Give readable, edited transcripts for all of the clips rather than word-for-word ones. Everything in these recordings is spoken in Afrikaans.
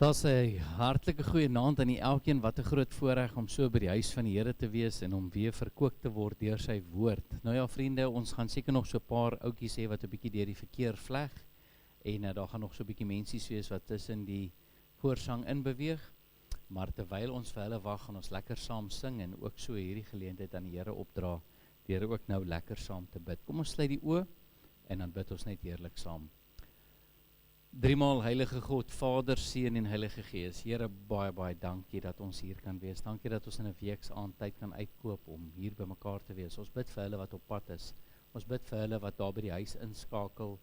Daar's 'n hartlike goeie naand aan elkeen, wat 'n groot voorreg om so by die huis van die Here te wees en om weer verkoop te word deur sy woord. Nou ja vriende, ons gaan seker nog so 'n paar oudjies hê wat 'n bietjie deur die verkeer vleg en daar gaan nog so 'n bietjie mensies wees wat tussen die voorsang in beweeg. Maar terwyl ons vir hulle wag, gaan ons lekker saam sing en ook so hierdie geleentheid aan die Here opdra deur ook nou lekker saam te bid. Kom ons sluit die oë en dan bid ons net heerlik saam. Driemaal Heilige God, Vader, Seun en Heilige Gees. Here, baie dankie dat ons hier kan wees. Dankie dat ons in 'n week se aand tyd kan uitkoop om hier by mekaar te wees. Ons bid vir hulle wat op pad is. Ons bid vir hulle wat daar by die huis inskakel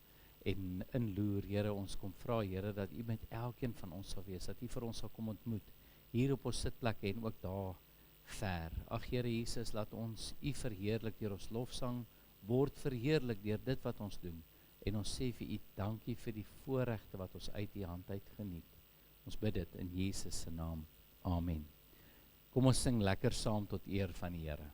en inloer. Here, ons kom vra, Here, dat U met elkeen van ons sal wees, dat U vir ons sal kom ontmoet hier op ons sitplekke en ook daar ver. Ag Here Jesus, laat ons U verheerlik deur ons lofsang, word verheerlik deur dit wat ons doen. En ons sê vir U dankie vir die voorregte wat ons uit U hand uit geniet. Ons bid dit in Jesus se naam. Amen. Kom ons sing lekker saam tot eer van die Here.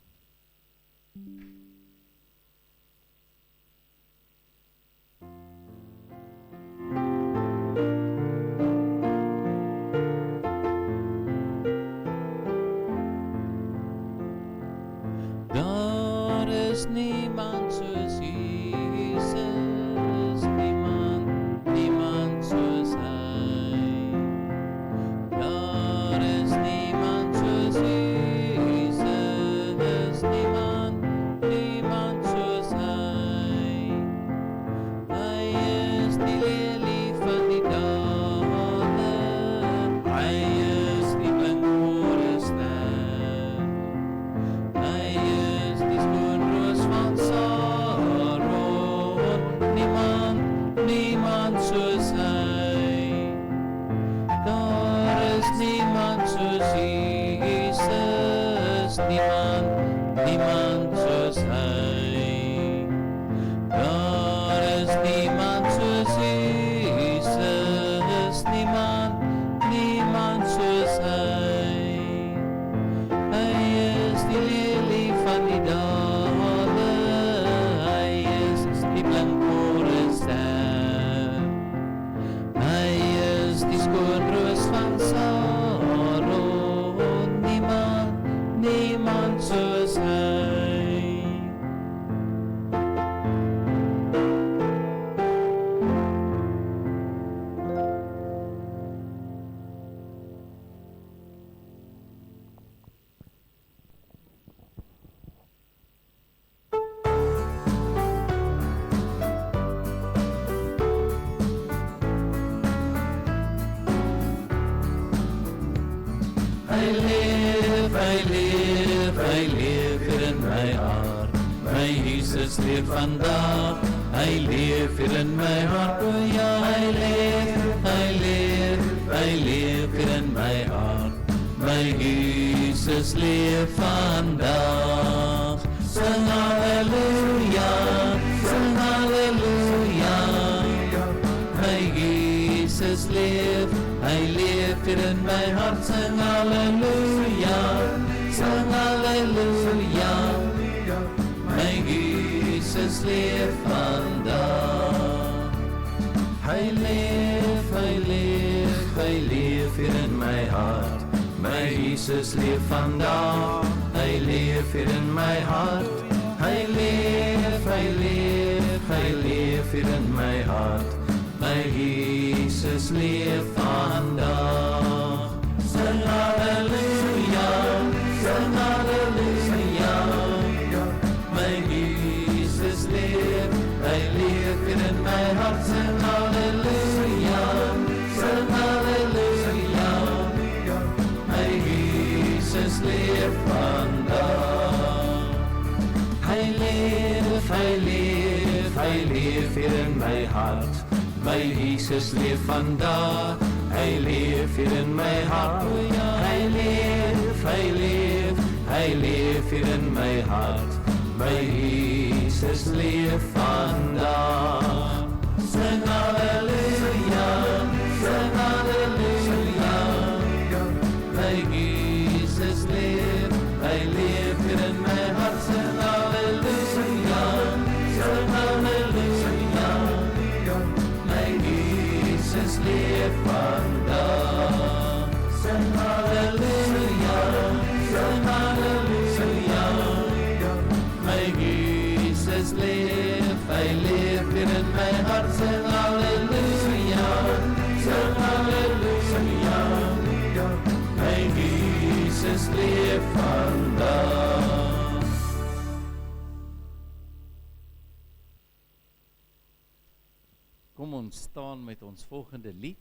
Daar is niemand soos Jesus. Niemand soos hy. Daar is niemand soos Jesus. Niemand soos hy. Hy is die lelie van die dale. Hy is die blinkbore ster. Hy is die skoonroos van Saron. Niemand soos hy. Daar is niemand soos Jesus. Niemand soos hy. Daar is niemand soos Jesus. Niemand soos hy. Hy is die lelie van die dale. Hy is die blinkbore ster. Hy is die skoonroos van Saron. Niemand soos hy. Hy leef hier in my hart. My Jesus leef vandag. Hy leef hier in my hart. O ja, hy leef hier in my hart. My Jesus leef vandag. Sing halleluja, sing halleluja. My Jesus leef, hy leef hier in my hart. Sing halleluja, sing halleluja. My Jesus leef vandag. Hy leef hier in my hart. My Jesus leef vandag. Hy leef hier in my hart. Hy leef hier in my hart. My Jesus leef vandag. Sing halleluja, sing halleluja. My Jesus leef, hy leef hier in my hart. Sing halleluja, sing halleluja. My Jesus leef vandag. Hy leef hier in my hart. My Jesus leef vandag. Hy leef hier in my hart. Hy leef hier in my hart. My Jesus leef vandag. Sing halleluja, sing halleluja. My Jesus leef, hy leef hier in my hart. Sing halleluja, sing halleluja. My Jesus leef vandag. weer vandag. Kom ons staan met ons volgende lied.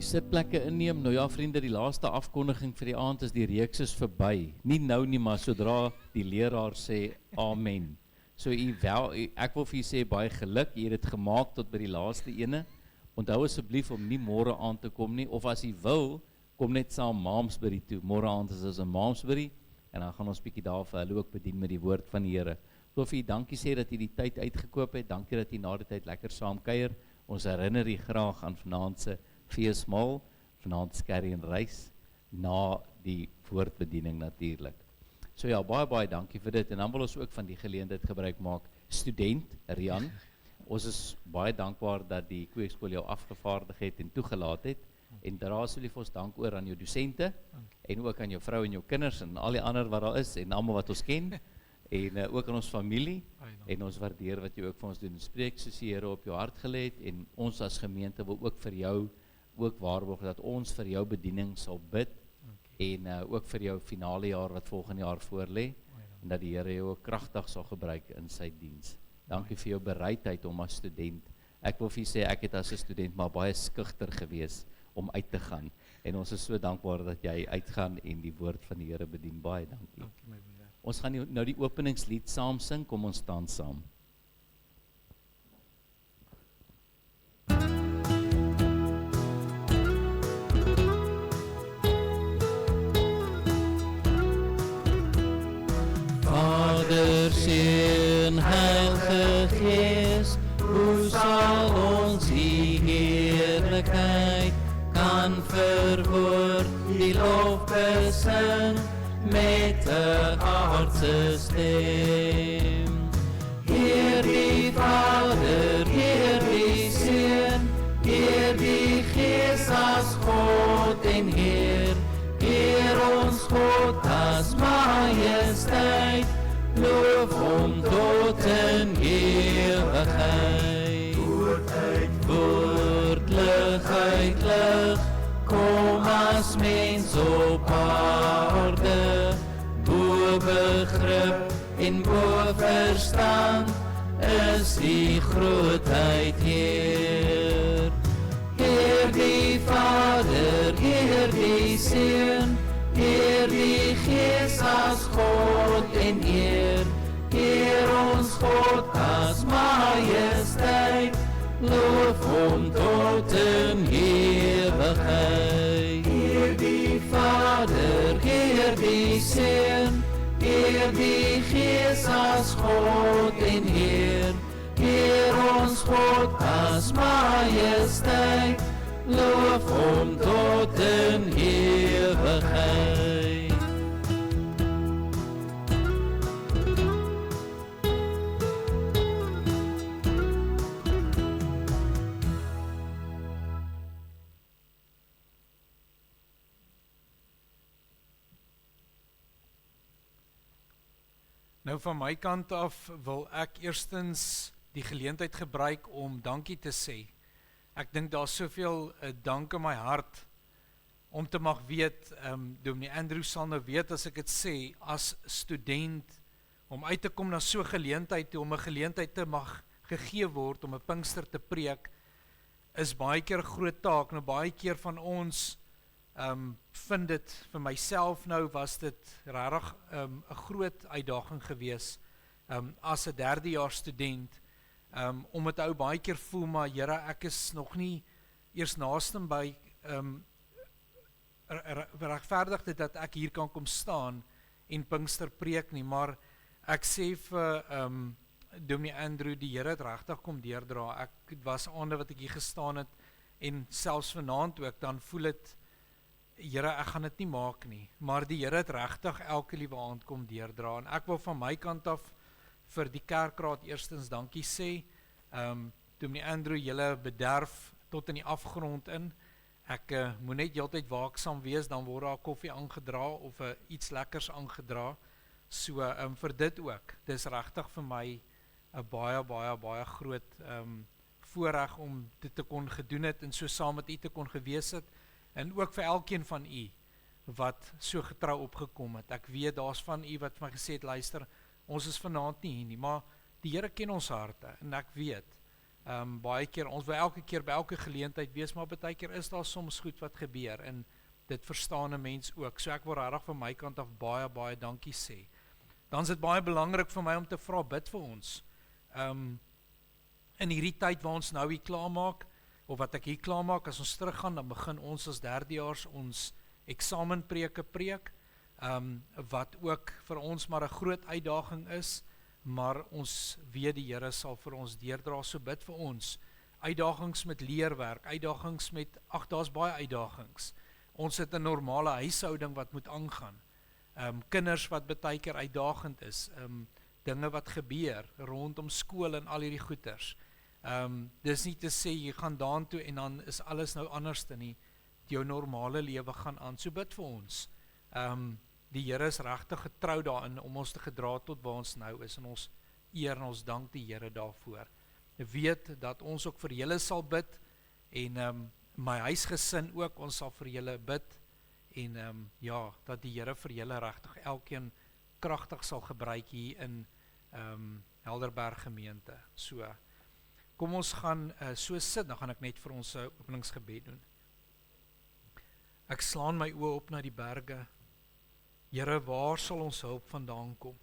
Sitplekke inneem. Nou ja vriende, die laaste afkondiging vir die aand is die reeks is verby. Nie nou nie, maar sodra die leraar sê amen. So ek wil vir u sê baie geluk, u het dit gemaak tot by die laaste ene. Onthou asseblief om nie môre aan te kom nie, of as u wil, kom net saam Malmesbury toe. Môre aand is ons in Malmesbury en dan gaan ons bietjie daar vir hulle ook bedien met die woord van die Here. Ek wil vir u dankie sê dat u die tyd uitgekoop het. Dankie dat u na die tyd lekker saam kuier. Ons herinner u graag aan vanaand se feesmaal, vanaand skerry en rys, na die woordbediening natuurlik. So ja, baie dankie vir dit, en dan wil ons ook van die geleentheid gebruik maak. Student, Rian, ons is baie dankbaar dat die kweekskool jou afgevaardig het en toegelaat het, en daar asseblief ons dank oor aan jou dosente, en ook aan jou vrou en jou kinders, en al die ander wat daar is, en almal wat ons ken, en ook aan ons familie, en ons waardeer wat jy ook vir ons doen. Spreek soos die Here op jou hart gelê het, en ons as gemeente wil ook vir jou ook waarborg dat ons vir jou bediening sal bid, en ook vir jou finale jaar wat volgende jaar voorlê, en dat die Here jou ook kragtig sal gebruik in sy diens. Dankie vir jou bereidheid om as student. Ek wil vir jy sê, ek het as 'n student maar baie skugter gewees om uit te gaan, en ons is so dankbaar dat jy uitgaan en die woord van die Here bedien. Baie dankie. Ons gaan nou die openingslied saam sing, kom ons staan saam. Vader, Seun, Heilige Gees, hoe sal ons die heerlikheid kan verwoord, die lof besing met 'n aardse stem. Heer die Vader, Heer die Seun, Heer die Gees as God en Heer, Heer ons God as majesteit, loof hom tot in ewigheid. Woord uit woord. die grootheid heer. Heer die Vader, Heer die Seun, Heer die Gees as God en eer. Heer ons God as majesteit, loof hom tot in ewigheid. Heer die Vader, Heer die Seun, Heer die Gees as God en Heer. Heer ons God as majesteit, loof hom tot in ewigheid. Nou van my kant af wil ek eerstens die geleentheid gebruik om dankie te sê. Ek dink daar is soveel dank in my hart om te mag weet, Dominee Andrew sal nou weet as ek het sê, as student, om uit te kom na so geleentheid toe, om 'n geleentheid te mag gegee word, om 'n Pinkster te preek, is baie keer 'n groot taak. Nou baie keer van ons vind dit, vir myself nou, was dit regtig 'n groot uitdaging gewees, as 'n derdejaars student, om het ou baie keer voel, maar Here, ek is nog nie eers naaste by regverdig dit dat ek hier kan kom staan en Pinkster preek nie, maar ek sê vir Dominee Andrew, die Here het regtig kom deurdra. Ek was aande wat ek hier gestaan het, en selfs vanaand ook, dan voel het, Here, ek gaan dit nie maak nie, maar die Here het regtig elke liewe aand kom deurdra, en ek wil van my kant af vir die kerkraad eerstens dankie sê. Dominee Andrew, julle bederf tot in die afgrond in. Ek moet net heeltyd waaksaam wees, dan word daar koffie aangedra of iets lekkers aangedra. So vir dit ook. Dis regtig vir my 'n baie groot voorreg om dit te kon gedoen het en so saam met u te kon gewees het, en ook vir elkeen van u wat so getrou opgekom het. Ek weet daar's van u wat my gesê het, luister, ons is vanaand nie hier nie, maar die Here ken ons harte, en ek weet, baie keer, ons wil elke keer by elke geleentheid wees, maar baie keer is daar soms goed wat gebeur, en dit verstaan 'n mens ook. So ek wil regtig van my kant af baie dankie sê. Dan is dit baie belangrik vir my om te vra, bid vir ons. In hierdie tyd waar ons nou hier klaarmaak, of wat ek hier klaarmaak, as ons teruggaan, dan begin ons as derdejaars ons eksamenpreke preek, wat ook vir ons maar 'n groot uitdaging is, maar ons weet die Here sal vir ons deurdra, so bid vir ons. Uitdagings met leerwerk, uitdagings met, daar's baie uitdagings. Ons het 'n normale huishouding wat moet aangaan. Kinders wat baie keer uitdagend is, dinge wat gebeur rondom skool en al hierdie goeters. Dis nie te sê jy gaan daartoe en dan is alles nou anders dan nie. Jou normale lewe gaan aan. So bid vir ons. Die Here is regtig getrou daarin om ons te gedra tot waar ons nou is, en ons eer en ons dank die Here daarvoor. Ek weet dat ons ook vir julle sal bid, en my huisgesin ook, ons sal vir julle bid, en ja, dat die Here vir julle regtig elkeen kragtig sal gebruik hier in Helderberg gemeente. So, kom ons gaan so sit, dan gaan ek net vir ons openingsgebed doen. Ek slaan my oë op na die berge. Here, waar sal ons hulp vandaan kom?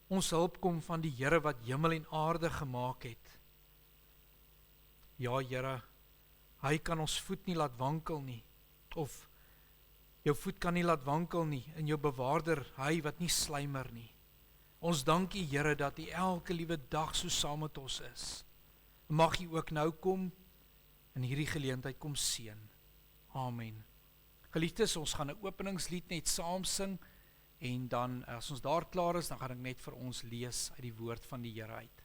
Ons hulp kom van die Here wat hemel en aarde gemaak het. Ja, Here, hy kan ons voet nie laat wankel nie, of jou voet kan nie laat wankel nie, en jou bewaarder, hy wat nie sluimer nie. Ons dank U, Here, dat U elke liewe dag so saam met ons is. Mag U ook nou kom, in hierdie geleentheid kom seën. Amen. Geliefdes, ons gaan 'n openingslied net saam sing, en dan, as ons daar klaar is, dan gaan ek net vir ons lees uit die woord van die Here uit.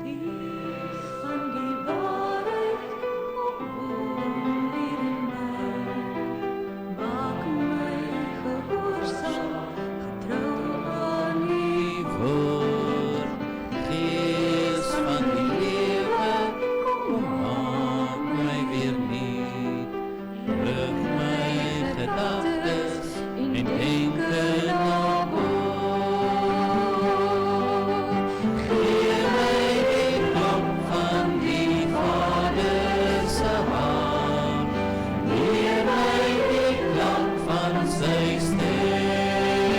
Gees van die waarheid, kom woon hier in en denke na bo. Gee my die klop van die Vader se hand, leer my die klank van sy stem,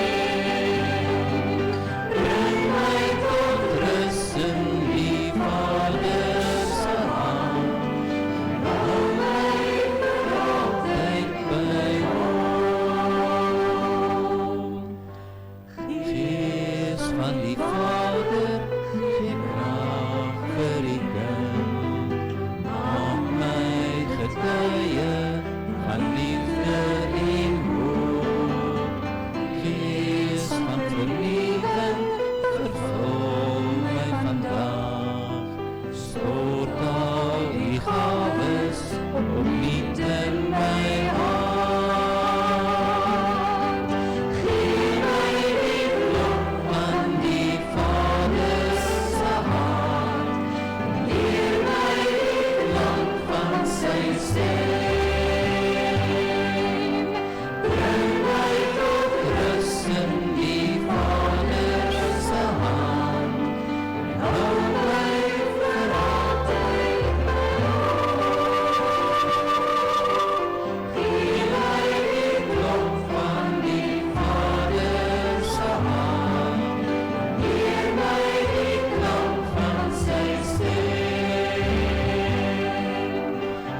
bring my tot rus in die Vader se hand, hou my vir altyd by hom. Gees van die Vader, gee krag vir die kind, maak my getuie van liefde en hoop. Gees van vernuwing, vervul my vandag, stort al die gawes opnuut in my hart. Gee my die klop van die Vader se hand, leer my die klank van sy stem, bring my tot rus in die Vader se hand, hou my vir altyd by hom. Gee my die klop van die Vader se hand, leer my die klank van sy stem,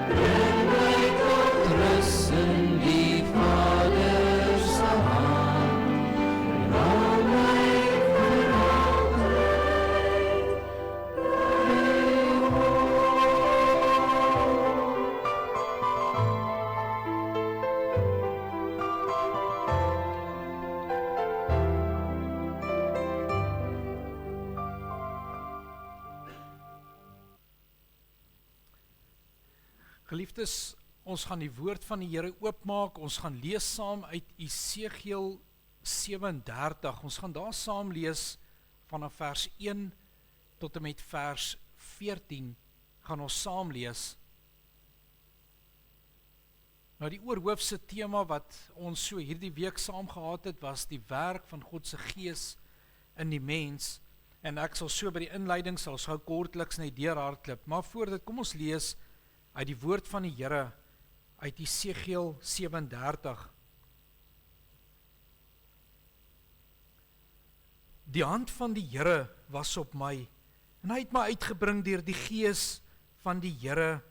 bring my tot rus in die Vader se hand, hou my vir altyd by Geliefdes, ons gaan die woord van die Here oopmaak, ons gaan lees saam uit Esegiel 37, ons gaan daar saam lees vanaf vers 1 tot en met vers 14, gaan ons saam lees. Nou die oorhoofse tema wat ons so hierdie week saam gehad het, was die werk van God se Gees in die mens, en ek sal so by die inleiding sal ons gou kortliks net deurhardloop, maar voor dit kom ons lees uit die woord van die Here uit Esegiel 37. Die hand van die Here was op my, en hy het my uitgebring deur die Gees van die Here,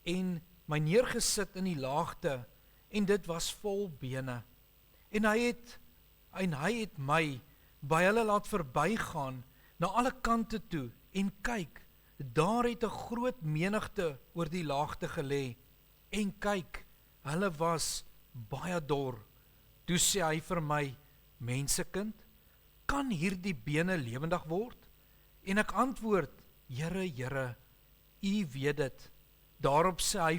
en my neergesit in die laagte, en dit was vol bene. En hy het my by hulle laat verbygaan, na alle kante toe, en kyk, daar het 'n groot menigte oor die laagte gelê, en kyk, hulle was baie dor. Toe sê hy vir my, mensekind, kan hierdie bene lewendig word? En ek antwoord, Here, Here, U weet dit. Daarom sê hy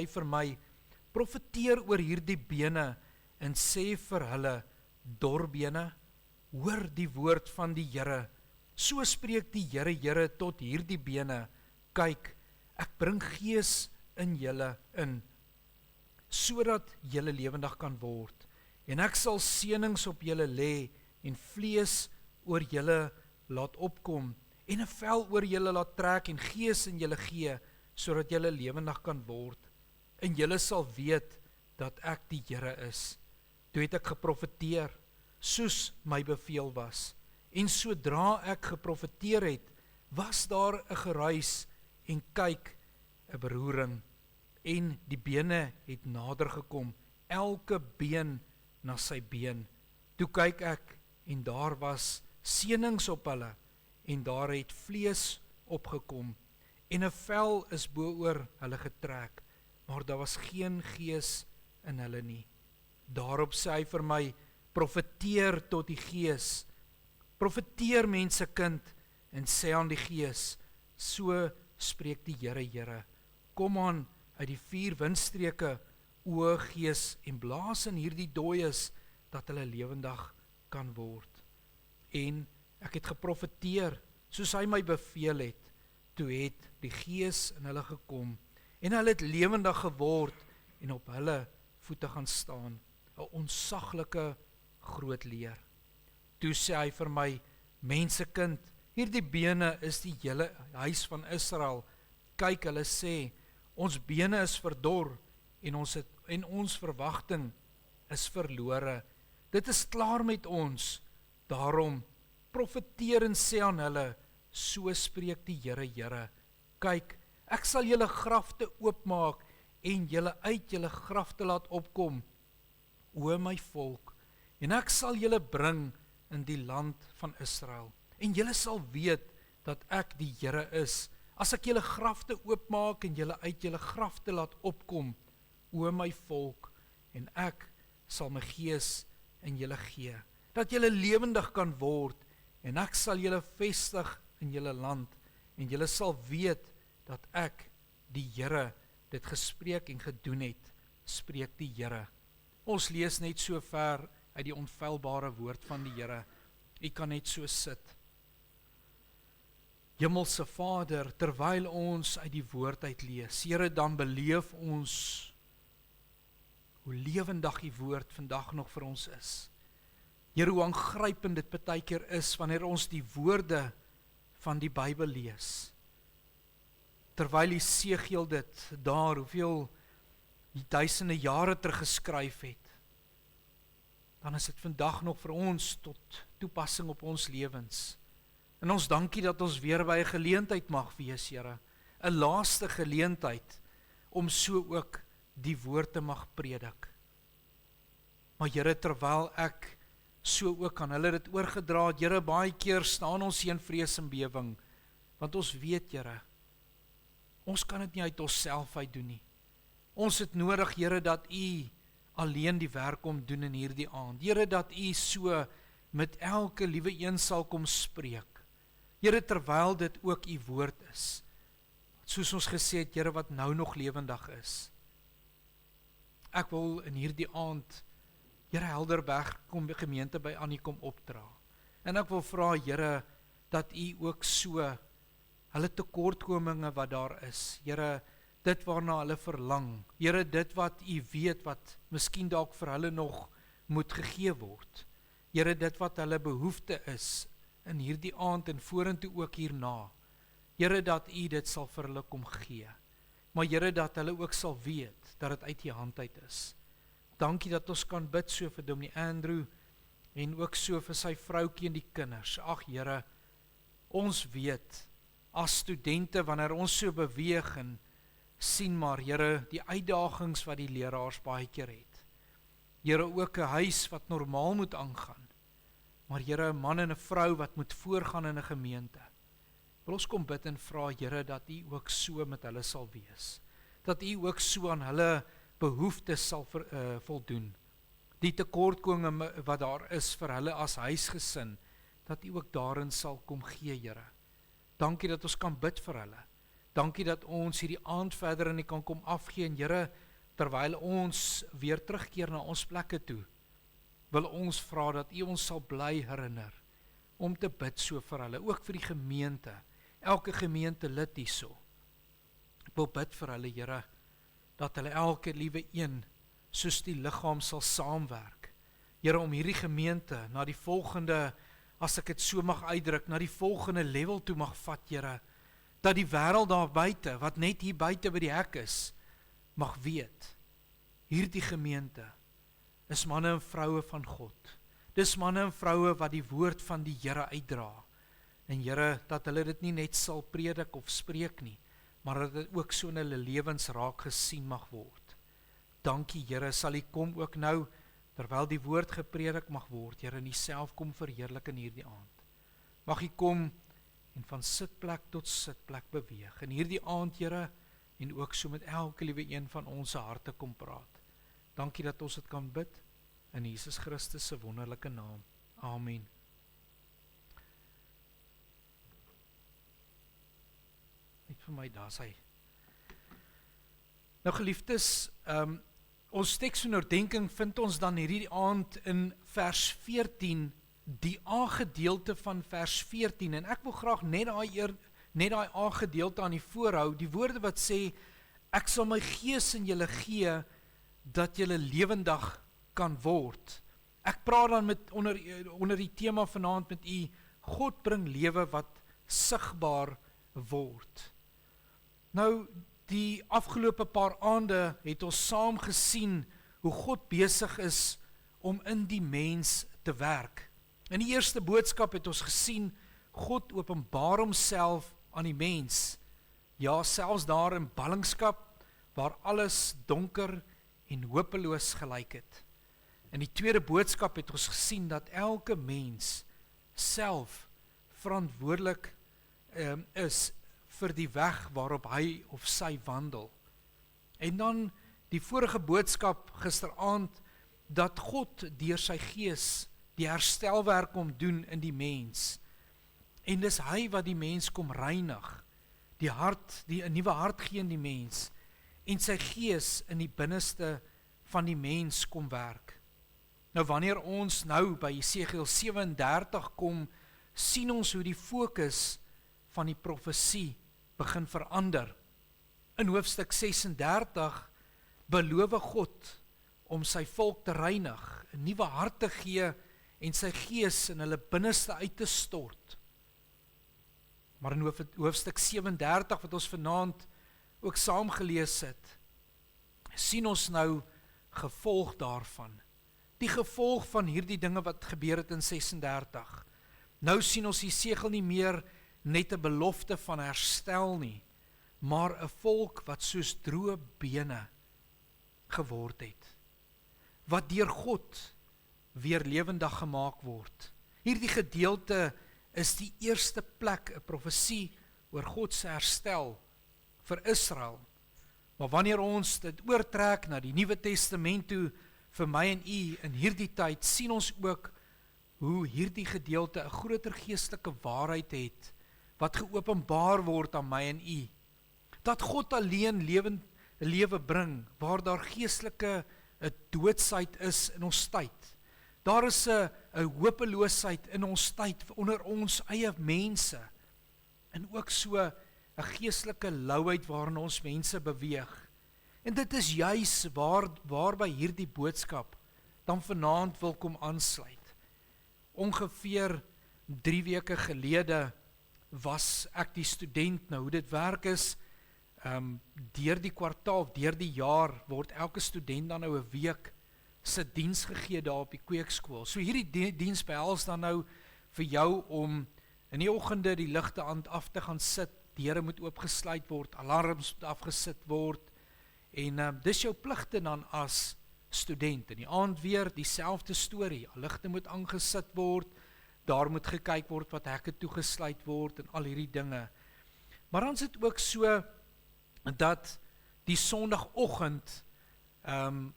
vir my, profeteer oor hierdie bene, en sê vir hulle, dorbene, hoor die woord van die Here. So spreek die Here, Here, tot hierdie bene, kyk, ek bring gees in julle in, sodat julle lewendig kan word. En ek sal seënings op julle lê, en vlees oor julle laat opkom, en 'n vel oor julle laat trek, en gees in julle gee, sodat julle lewendig kan word. En julle sal weet, dat ek die Here is. Toe het ek geprofeteer, soos my beveel was. En sodra ek geprofeteer het, was daar 'n geruis, en kyk, 'n beroering, en die bene het nader gekom, elke been na sy been. Toe kyk ek, en daar was seënings op hulle, en daar het vlees opgekom, en 'n vel is bo-oor hulle getrek, maar daar was geen gees in hulle nie. Daarop sê hy vir my, profeteer tot die Gees, profeteer mensekind, en sê aan die Gees, so spreek die Here, Here, kom aan uit die 4 windstreke, o Gees, en blaas in hierdie dooies, dat hulle lewendig kan word. En ek het geprofeteer, soos hy my beveel het, toe het die Gees in hulle gekom, en hulle het lewendig geword, en op hulle voete gaan staan. 'n onsaglike groot leer. Toe sê hy vir my, mensekind, hierdie bene is die hele huis van Israel. Kyk, hulle sê, ons bene is verdor en ons verwagting is verlore. Dit is klaar met ons. Daarom profeteer en sê aan hulle, so spreek die Here. Kyk, ek sal julle grafte oopmaak en julle uit julle grafte laat opkom, o my volk, en ek sal julle bring in die land van Israel. En julle sal weet dat ek die Here is, as ek julle grafte oopmaak en julle uit julle grafte laat opkom, o my volk, en ek sal my gees in julle gee, dat julle lewendig kan word, en ek sal julle vestig in julle land, en julle sal weet dat ek, die Here, dit gespreek en gedoen het, spreek die Here. Ons lees net so ver uit die onfeilbare woord van die Here. U kan net so sit. Hemelse Vader, terwyl ons uit die woord uit lees, Here, dan beleef ons hoe lewendig die woord vandag nog vir ons is. Here, hoe aangrypend dit partykeer is wanneer ons die woorde van die Bybel lees. Terwyl Jesegiel dit daar, hoeveel die duisende jare terug geskryf het, dan is dit vandag nog vir ons tot toepassing op ons lewens. En ons dankie dat ons weer by 'n geleentheid mag wees, Here, 'n laaste geleentheid om so ook die woord te mag predik. Maar Here, terwyl ek so ook aan hulle dit oorgedra het, Here, baie keer staan ons in vrees en bewering, want ons weet, Here, ons kan dit nie uit onsself uit doen nie. Ons het nodig, Here, dat U alleen die werk kom doen in hierdie aand. Here, dat U so met elke liewe een sal kom spreek. Here, terwyl dit ook U woord is, soos ons gesê het, Here, wat nou nog lewendig is. Ek wil in hierdie aand, Here, Helderberg kom gemeente by Annie kom opdra. En ek wil vra, Here, dat U ook so hulle tekortkominge wat daar is, Here, dit waarna hulle verlang, Here, dit wat U weet, wat miskien dalk vir hulle nog moet gegee word, Here, dit wat hulle behoefte is, in hierdie aand en vorentoe ook hierna, Here, dat U dit sal vir hulle kom gee, maar Here, dat hulle ook sal weet, dat dit uit U hand uit is. Dankie dat ons kan bid so vir Dominee Andrew, en ook so vir sy vroukie en die kinders. Ag Here, ons weet, as studente, wanneer ons so beweeg en sien maar, Here, die uitdagings wat die leraars baie keer het. Here, ook 'n huis wat normaal moet aangaan, maar Here, 'n man en 'n vrou wat moet voorgaan in 'n gemeente. Wil ons kom bid en vra, Here, dat U ook so met hulle sal wees, dat U ook so aan hulle behoeftes sal voldoen, die tekortkominge wat daar is vir hulle as huisgesin, dat U ook daarin sal kom gee, Here. Dankie dat ons kan bid vir hulle. Dankie dat ons hierdie aand verder in U kan kom afgee, en Here, terwyl ons weer terugkeer na ons plekke toe, wil ons vra dat U ons sal bly herinner, om te bid so vir hulle, ook vir die gemeente, elke gemeente lid hierso. Ek wil bid vir hulle, Here, dat hulle elke liewe een, soos die liggaam sal saamwerk. Here, om hierdie gemeente na die volgende, as ek het so mag uitdruk, na die volgende level toe mag vat, Here, dat die wêreld daar buite, wat net hier buite by die hek is, mag weet, hierdie gemeente is manne en vroue van God. Dis manne en vroue wat die woord van die Here uitdra. En Here, dat hulle dit nie net sal predik of spreek nie, maar dat dit ook so in hulle lewens raak gesien mag word. Dankie, Here, sal U kom ook nou, terwyl die woord gepredik mag word, Here, en U self kom verheerlik in hierdie aand. Mag U kom en van sitplek tot sitplek beweeg. In hierdie aand, Here, en ook so met elke liewe een van ons se harte kom praat. Dankie dat ons dit kan bid, in Jesus Christus se wonderlike naam. Amen. Net vir my, daar is hy. Nou geliefdes, ons teksoordenking vind ons dan hierdie aand in vers 14, die A-gedeelte van vers 14, en ek wil graag net daai A-gedeelte aan die voorhou, die woorde wat sê, ek sal my gees in julle gee, dat julle lewendig kan word. Ek praat dan onder die tema vanaand met u, God bring lewe wat sigbaar word. Nou, die afgelope paar aande het ons saam gesien hoe God besig is om in die mens te werk. In die eerste boodskap het ons gesien, God openbaar homself aan die mens. Ja, selfs daar in ballingskap, waar alles donker en hopeloos gelyk het. In die tweede boodskap het ons gesien dat elke mens self verantwoordelik is vir die weg waarop hy of sy wandel. En dan die vorige boodskap gisteraand, dat God deur sy gees die herstelwerk kom doen in die mens. En dis hy wat die mens kom reinig, die hart, die 'n nuwe hart gee in die mens, en sy gees in die binneste van die mens kom werk. Nou wanneer ons nou by Jesegiel 37 kom, sien ons hoe die fokus van die profesie begin verander. In hoofstuk 36 beloof God om sy volk te reinig, 'n nuwe hart te gee en sy gees in hulle binneste uit te stort. Maar in hoofstuk 37 wat ons vanaand ook saam gelees het, sien ons nou gevolg daarvan. Die gevolg van hierdie dinge wat gebeur het in 36. Nou sien ons Jesegiel nie meer net 'n belofte van herstel nie, maar 'n volk wat soos droë bene geword het, wat deur God weer lewendig gemaak word. Hierdie gedeelte is die eerste plek, 'n profesie oor God se herstel vir Israel. Maar wanneer ons dit oortrek na die Nuwe Testament toe, vir my en u in hierdie tyd, sien ons ook hoe hierdie gedeelte 'n groter geestelike waarheid het, wat geopenbaar word aan my en u. Dat God alleen lewe bring, waar daar geestelike doodsheid is in ons tyd. Daar is 'n hopeloosheid in ons tyd, onder ons eie mense, en ook so 'n geestelike louheid waarin ons mense beweeg. En dit is juis waarby hierdie boodskap dan vanaand wil kom aansluit. Ongeveer 3 weke gelede was ek die student. Nou hoe dit werk is, deur die kwartaal, deur die jaar, word elke student dan nou 'n week se diens gegee daar op die kweekskool. So hierdie diens behels dan nou vir jou om in die oggende die ligte aan af te gaan sit, deure moet oopgesluit word, alarms moet afgesit word, en dis jou pligte dan as student. In die aand weer dieselfde storie, ligte moet aangesit word, daar moet gekyk word wat hekke toegesluit word en al hierdie dinge. Maar dan is dit ook so dat die sondagoggend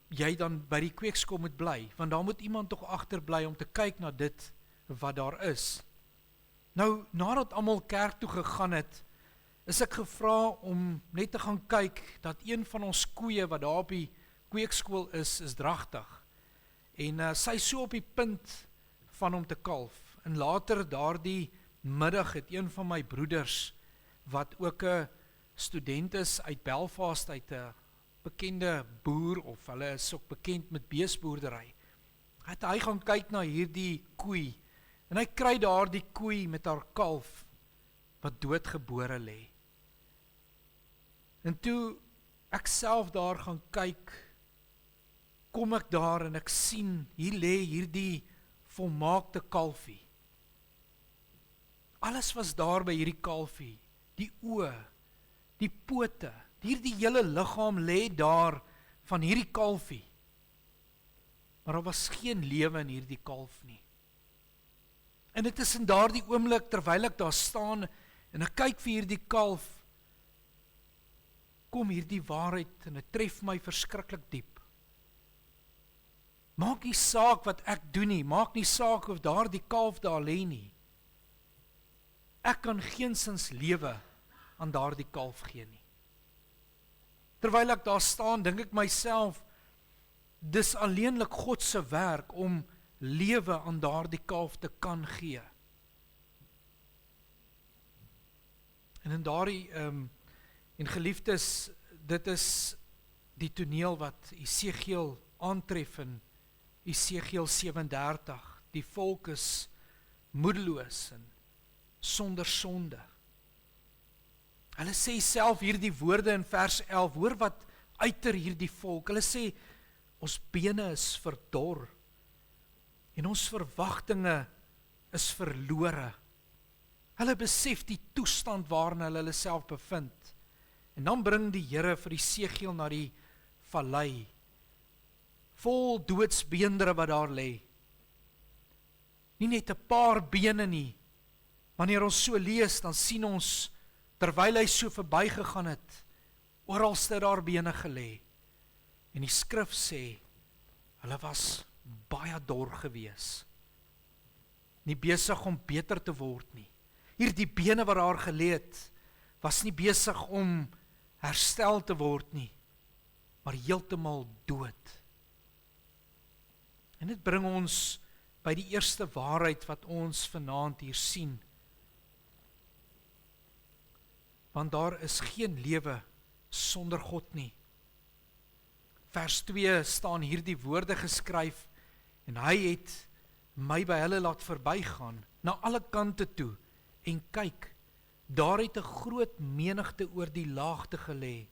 jy dan by die kweekskool moet bly, want daar moet iemand tog agterbly om te kyk na dit wat daar is. Nou, nadat almal kerk toe gegaan het, is ek gevra om net te gaan kyk dat een van ons koeie wat daar op die kweekskool is dragtig. En sy so op die punt van om te kalf. En later daardie middag het een van my broeders, wat ook 'n student is uit Belfast, uit 'n bekende boer, of hulle is ook bekend met beesboerdery, het hy gaan kyk na hierdie koei, en hy kry daar die koei met haar kalf, wat doodgebore lê. En toe ek self daar gaan kyk, kom ek daar en ek sien, hier lê hierdie volmaakte kalfie. Alles was daar by hierdie kalfie, die oë, die pote, hierdie hele liggaam lê daar van hierdie kalfie. Maar daar was geen lewe in hierdie kalf nie. En dit is in daardie oomblik, terwyl ek daar staan en ek kyk vir hierdie kalf, kom hierdie waarheid en dit tref my verskriklik diep. Maak nie saak wat ek doen nie, maak nie saak of daardie kalf daar lê nie. Ek kan geensins lewe aan daardie kalf gee nie. Terwyl ek daar staan, dink ek myself, dis alleenlik God se werk om lewe aan daardie kalf te kan gee. En in daardie, en geliefdes, dit is die toneel wat Jesegiel aantref in Esegiel 37, die volk is moedeloos en sonder sonde. Hulle sê self hierdie woorde in vers 11, hoor wat uiter hierdie volk. Hulle sê, ons bene is verdor en ons verwagtinge is verlore. Hulle besef die toestand waarin hulle self bevind. En dan bring die Here vir Esegiel na die vallei, vol doodsbeendere wat daar lê. Nie net 'n paar bene nie. Wanneer ons so lees, dan sien ons, terwyl hy so verbygegaan het, oralste daar bene gelê. En die skrif sê, hulle was baie dor gewees. Nie besig om beter te word nie. Hierdie bene wat daar gelê het, was nie besig om herstel te word nie, maar heeltemal dood. En dit bring ons by die eerste waarheid wat ons vanaand hier sien. Want daar is geen lewe sonder God nie. Vers 2 staan hierdie woorde geskryf, en hy het my by hulle laat verbygaan, na alle kante toe, en kyk, daar het 'n groot menigte oor die laagte gelê.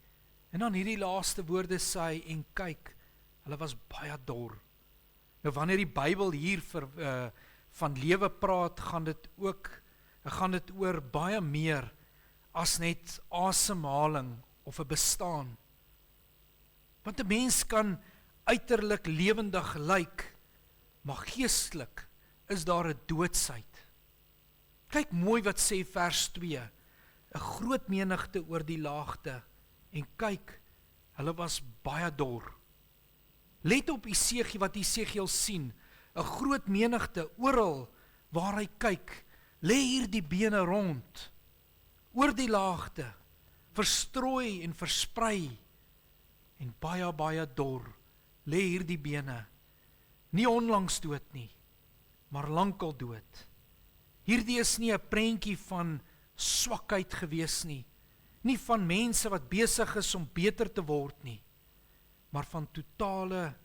En dan hierdie laaste woorde sê hy, en kyk, hulle was baie dor. Nou wanneer die Bybel hier van lewe praat, gaan dit oor baie meer as net asemhaling of 'n bestaan. Want 'n mens kan uiterlik lewendig lyk, maar geestelik is daar 'n doodsheid. Kyk mooi wat sê vers 2, 'n groot menigte oor die laagte, en kyk, hulle was baie dor. Let op wat Esegiel sien, 'n groot menigte, oral waar hy kyk, lê hier die bene rond, oor die laagte, verstrooi en versprei, en baie dor, lê hier die bene, nie onlangs dood nie, maar lankal dood. Hierdie is nie 'n prentjie van swakheid gewees nie, nie van mense wat besig is om beter te word nie, maar van totale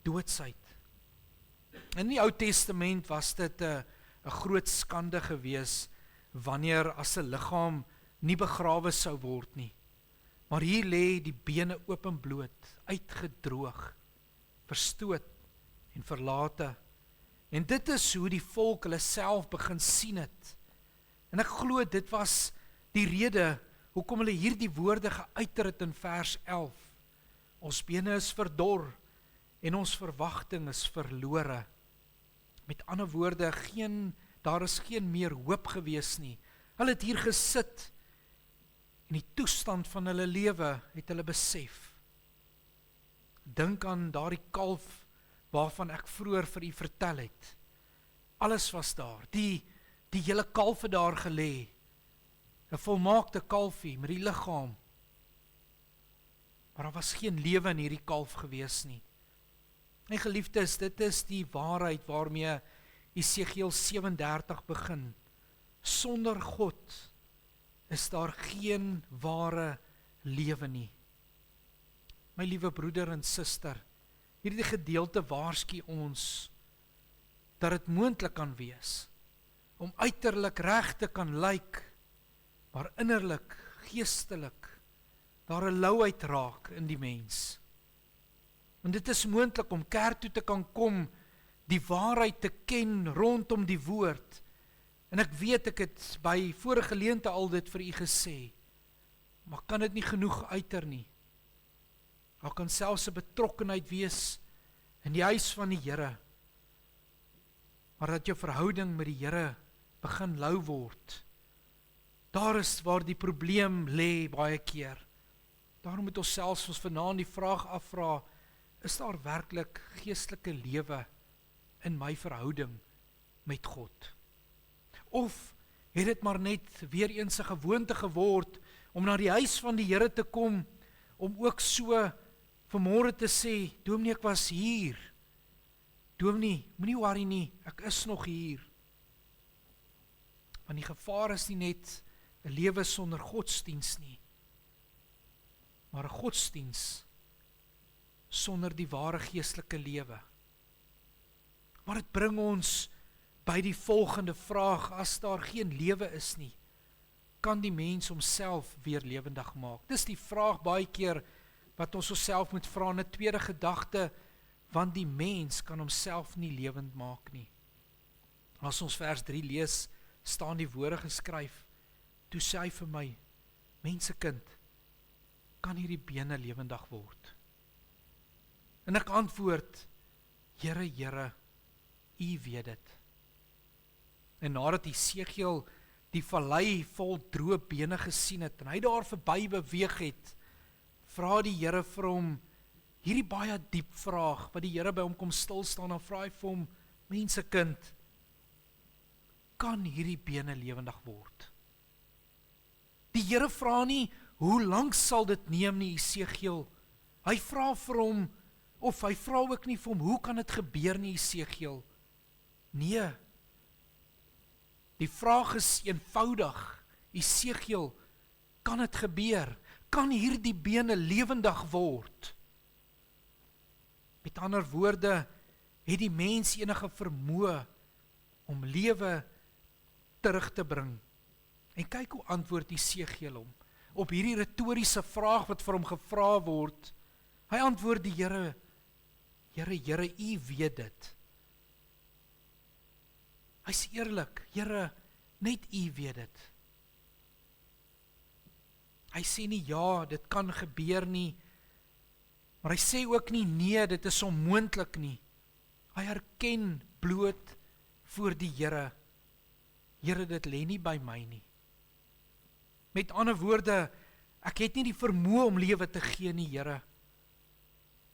doodsheid. In die Ou Testament was dit 'n groot skande gewees, wanneer as 'n liggaam nie begrawe sou word nie. Maar hier lê die bene openbloot, uitgedroog, verstoot en verlate. En dit is hoe die volk hulle self begin sien het. En ek glo dit was die rede hoekom hulle hierdie woorde geuiter het in vers 11. Ons bene is verdor en ons verwagting is verlore. Met ander woorde, daar is geen meer hoop gewees nie. Hulle het hier gesit en die toestand van hulle lewe het hulle besef. Dink aan daardie kalf waarvan ek vroeër vir u vertel het. Alles was daar, die hele kalf het daar gelê, 'n volmaakte kalfie met die liggaam, maar daar was geen lewe in hierdie kalf gewees nie. En geliefdes, dit is die waarheid waarmee Esegiel 37 begin. Sonder God is daar geen ware lewe nie. My liewe broeder en suster, hierdie gedeelte waarsku ons dat dit moontlik kan wees om uiterlik reg te kan lyk, maar innerlik, geestelik, daar 'n louheid raak in die mens. En dit is moontlik om kerk toe te kan kom, die waarheid te ken rondom die woord. En ek weet, ek het by vorige geleente al dit vir u gesê, maar kan dit nie genoeg uiter nie. Daar kan selfs 'n betrokkenheid wees in die huis van die Here, maar dat jou verhouding met die Here begin lou word. Daar is waar die probleem lê baie keer. Daarom moet ons selfs ons vanaand die vraag afvra, is daar werklik geestelike lewe in my verhouding met God? Of het dit maar net weer eens 'n gewoonte geword om na die huis van die Here te kom, om ook so vanmôre te sê, dominee, ek was hier. Dominee, moenie worry nie, ek is nog hier. Want die gevaar is nie net 'n lewe sonder godsdiens nie, maar 'n godsdiens sonder die ware geestelike lewe. Maar dit bring ons by die volgende vraag: as daar geen lewe is nie, kan die mens homself weer lewendig maak? Dis die vraag baie keer wat ons osself moet vra in 'n tweede gedagte, want die mens kan homself nie lewend maak nie. As ons vers 3 lees, staan die woorde geskryf: toe sê hy vir my, mensekind, kan hierdie bene lewendig word? En ek antwoord, Here, Here, U weet dit. En nadat Esegiel die vallei vol droë bene gesien het, en hy daar verby beweeg het, vra die Here vir hom hierdie baie diep vraag, wat die Here by hom kom stil staan, en vra hy vir hom, mensekind, kan hierdie bene lewendig word? Die Here vra nie, hoe lank sal dit neem nie, Esegiel? Hy vra vir hom, of hy vra ook nie vir hom, hoe kan dit gebeur nie, Esegiel? Nee. Die vraag is eenvoudig, Esegiel, kan dit gebeur? Kan hierdie bene lewendig word? Met ander woorde, het die mens enige vermoë om lewe terug te bring? En kyk hoe antwoord Esegiel hom op hierdie retoriese vraag wat vir hom gevra word. Hy antwoord die Here, Here, Here, U weet dit. Hy's eerlik, Here, net U weet dit. Hy sê nie ja, dit kan gebeur nie, maar hy sê ook nie nee, dit is onmoontlik nie. Hy erken bloot voor die Here, Here, dit lê nie by my nie. Met ander woorde, ek het nie die vermoë om lewe te gee nie, Here.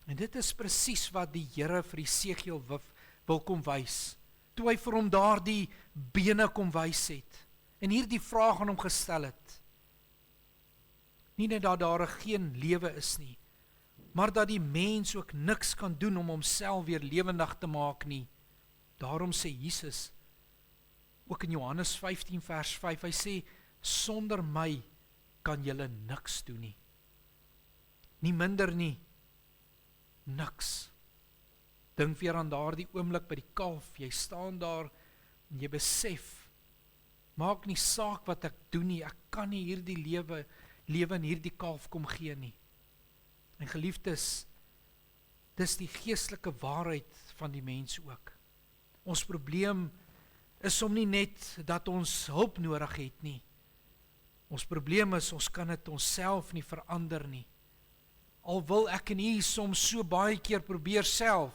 En dit is presies wat die Here vir Esegiel wil kom wys, toe hy vir hom daardie bene kom wys het, en hierdie vraag aan hom gestel het. Nie net dat daar geen lewe is nie, maar dat die mens ook niks kan doen om homself weer lewendig te maak nie. Daarom sê Jesus, ook in Johannes 15 vers 5, hy sê, sonder my kan julle niks doen nie. Nie minder nie, niks. Dink weer aan daardie oomblik by die kalf, jy staan daar en jy besef, maak nie saak wat ek doen nie, ek kan nie hierdie lewe in hierdie kalf kom gee nie. En geliefdes, dis die geestelike waarheid van die mens ook. Ons probleem is om nie net dat ons hulp nodig het nie. Ons probleem is, ons kan dit onsself nie verander nie. Al wil ek en u soms so baie keer probeer self.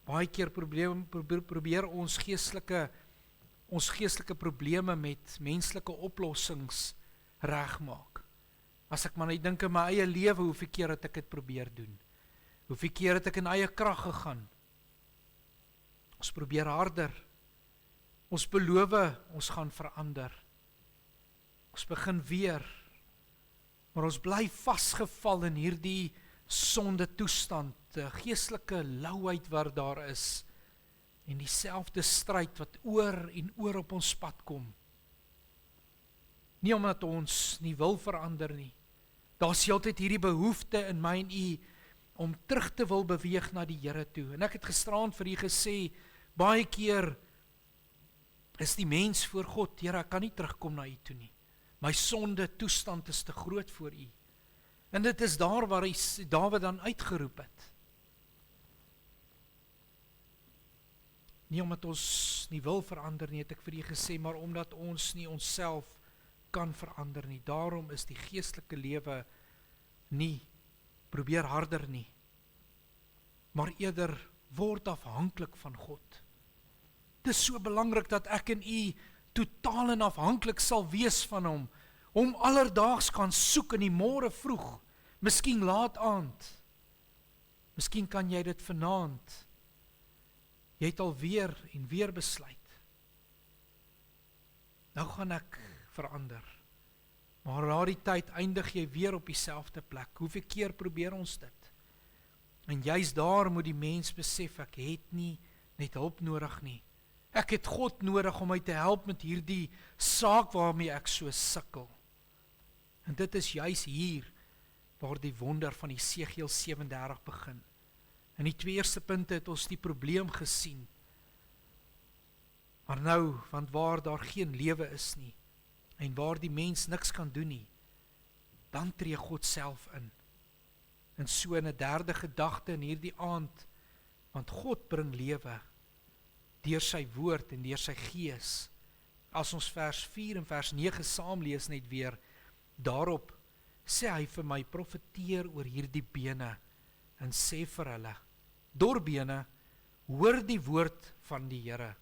Baie keer probeer ons geestelike probleme met menslike oplossings regmaak. As ek maar net dink in my eie lewe, hoeveel keer het ek dit probeer doen? Hoeveel keer het ek in eie krag gegaan? Ons probeer harder. Ons beloof, ons gaan verander. Ons begin weer. Maar ons bly vasgeval in hierdie sonde toestand, geestelike lauheid wat daar is, en dieselfde stryd wat oor en oor op ons pad kom. Nie omdat ons nie wil verander nie. Daar is heeltyd hierdie behoefte in my en u om terug te wil beweeg na die Here toe. En ek het gisteraand vir u gesê, baie keer is die mens voor God, Here, ek kan nie terugkom na u toe nie. My sonde toestand is te groot voor u. En dit is daar waar Dawid dan uitgeroep het. Nie omdat ons nie wil verander nie, het ek vir u gesê, maar omdat ons nie onsself kan verander nie. Daarom is die geestelike lewe nie probeer harder nie, maar eerder word afhanklik van God. Dit is so belangrik dat ek en u totaal en afhanklik sal wees van hom alledaags kan soek in die môre vroeg, miskien laat aand, miskien kan jy dit vanaand. Jy het al weer en weer besluit, nou gaan ek verander, maar na die tyd eindig jy weer op dieselfde plek. Hoeveel keer probeer ons dit? En juist daar moet die mens besef, ek het nie net hulp nodig nie, ek het God nodig om my te help met hierdie saak waarmee ek so sukkel. En dit is juist hier waar die wonder van Esegiel 37 begin. In die 2 eerste punte het ons die probleem gesien. Maar nou, want waar daar geen lewe is nie, en waar die mens niks kan doen nie, dan tree God self in. En so in 'n derde gedagte in hierdie aand, want God bring lewe deur sy woord en deur sy gees. As ons vers 4 en vers 9 saam lees net weer, daarop sê hy vir my, profeteer oor hierdie bene, en sê vir hulle, dorbene, hoor die woord van die Here.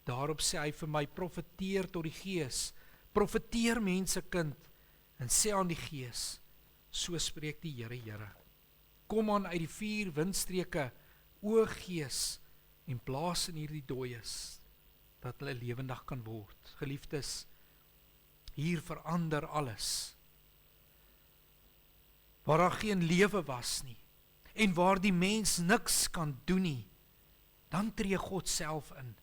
Daarop sê hy vir my, profeteer tot die gees, profeteer mense kind, en sê aan die gees, so spreek die Here. Kom aan uit die 4 windstreke, o gees, en blaas in hierdie dooies, dat hulle lewendig kan word. Geliefdes, hier verander alles. Waar daar geen lewe was nie, en waar die mens niks kan doen nie, dan tree God self in.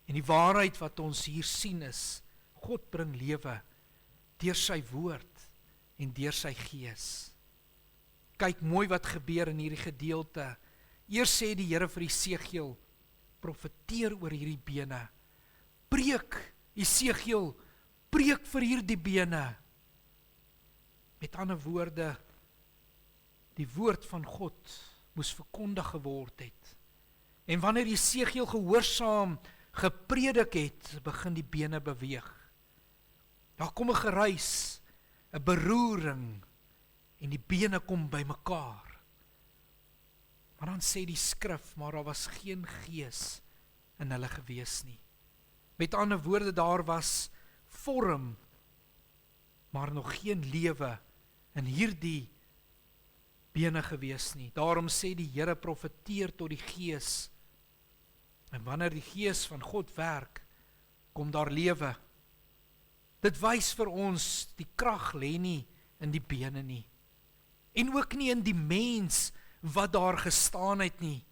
En die waarheid wat ons hier sien is, God bring lewe deur sy woord en deur sy gees. Kyk mooi wat gebeur in hierdie gedeelte. Eers sê die Here vir Esegiel, profeteer oor hierdie bene. Preek, Esegiel, preek vir hierdie bene. Met ander woorde, die woord van God moes verkondig geword het. En wanneer Esegiel gehoorsaam gepredik het, begin die bene beweeg. Daar kom 'n geruis, 'n beroering, en die bene kom bymekaar. Maar dan sê die skrif, maar daar was geen gees in hulle gewees nie. Met ander woorde, daar was vorm, maar nog geen lewe in hierdie bene gewees nie. Daarom sê die Here, profeteer tot die gees. En wanneer die gees van God werk, kom daar lewe. Dit wys vir ons, die krag lê nie in die bene nie. En ook nie in die mens wat daar gestaan het nie,